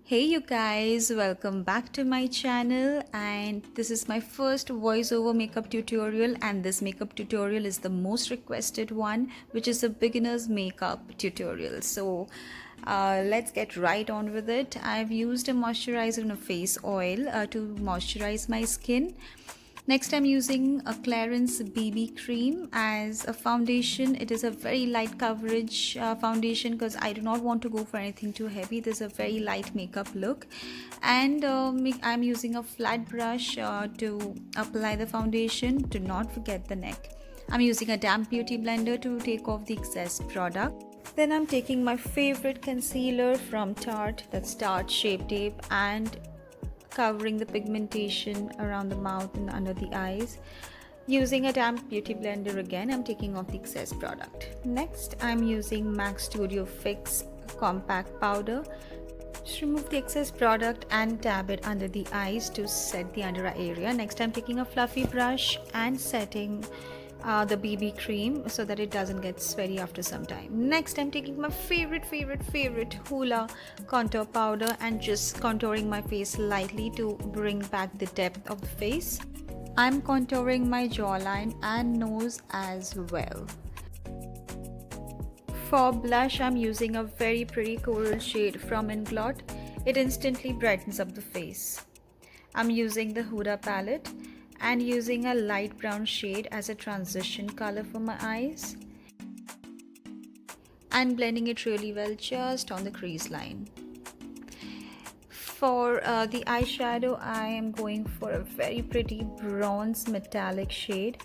Hey you guys, welcome back to my channel, and this is my first voiceover makeup tutorial, and this makeup tutorial is the most requested one, which is a beginner's makeup tutorial. So let's get right on with it. I've used a moisturizer and a face oil to moisturize my skin. Next, I'm using a Clarins BB cream as a foundation. It is a very light coverage foundation because I do not want to go for anything too heavy. There's a very light makeup look, and I'm using a flat brush to apply the foundation. Do not forget the neck. I'm using a damp beauty blender to take off the excess product. Then I'm taking my favorite concealer from Tarte, that's Tarte Shape Tape, and covering the pigmentation around the mouth and under the eyes. Using a damp beauty blender again, I'm taking off the excess product. Next, I'm using MAC Studio Fix compact powder. Just remove the excess product and dab it under the eyes to set the under eye area. Next, I'm taking a fluffy brush and setting the BB cream so that it doesn't get sweaty after some time. Next, I'm taking my favorite Hoola contour powder and just contouring my face lightly to bring back the depth of the face. I'm contouring my jawline and nose as well. For blush, I'm using a very pretty coral shade from Inglot. It instantly brightens up the face. I'm using the Hoola palette and using a light brown shade as a transition color for my eyes and blending it really well just on the crease line. For the eyeshadow, I am going for a very pretty bronze metallic shade.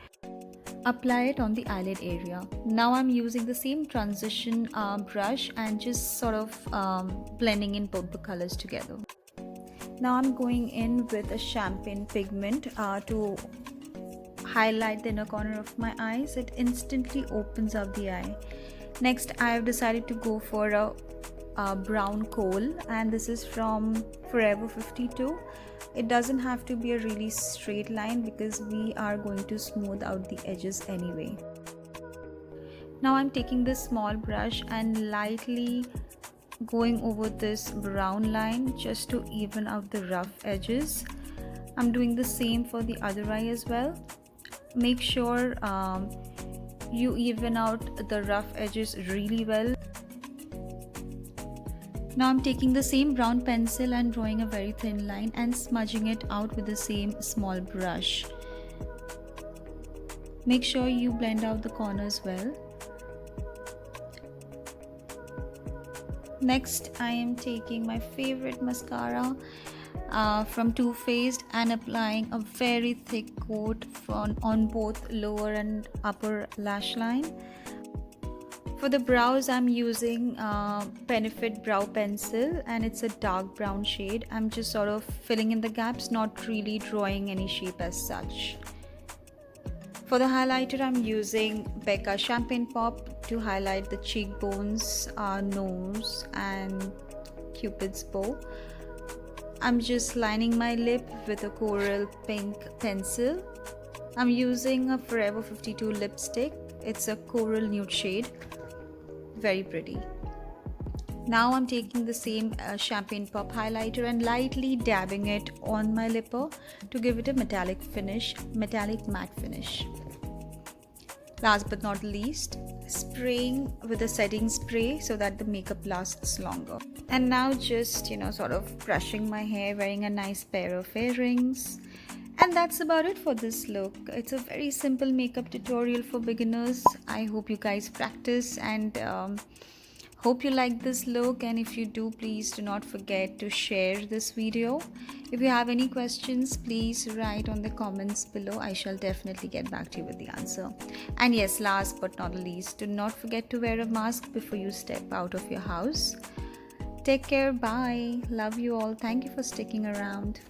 Apply it on the eyelid area. Now I'm using the same transition brush and just sort of blending in both the colors together. Now I'm going in with a champagne pigment to highlight the inner corner of my eyes. It instantly opens up the eye. Next, I have decided to go for a brown kohl, and this is from Forever 52. It doesn't have to be a really straight line because we are going to smooth out the edges anyway. Now I'm taking this small brush and lightly going over this brown line just to even out the rough edges. I'm doing the same for the other eye as well. Make sure you even out the rough edges really well. Now I'm taking the same brown pencil and drawing a very thin line and smudging it out with the same small brush. Make sure you blend out the corners well. Next, I am taking my favorite mascara from Too Faced and applying a very thick coat on both lower and upper lash line. For the brows, I'm using Benefit Brow Pencil and it's a dark brown shade. I'm just sort of filling in the gaps, not really drawing any shape as such. For the highlighter, I'm using Becca Champagne Pop to highlight the cheekbones, nose and Cupid's bow. I'm just lining my lip with a coral pink pencil. I'm using a Forever 52 lipstick. It's a coral nude shade. Very pretty. Now I'm taking the same Champagne Pop highlighter and lightly dabbing it on my lipper to give it a metallic matte finish. Last but not least, spraying with a setting spray so that the makeup lasts longer. And now just, sort of brushing my hair, wearing a nice pair of earrings. And that's about it for this look. It's a very simple makeup tutorial for beginners. I hope you guys practice and hope you like this look, and if you do, please do not forget to share this video. If you have any questions, please write on the comments below. I shall definitely get back to you with the answer. And yes, last but not least, do not forget to wear a mask before you step out of your house. Take care. Bye. Love you all. Thank you for sticking around.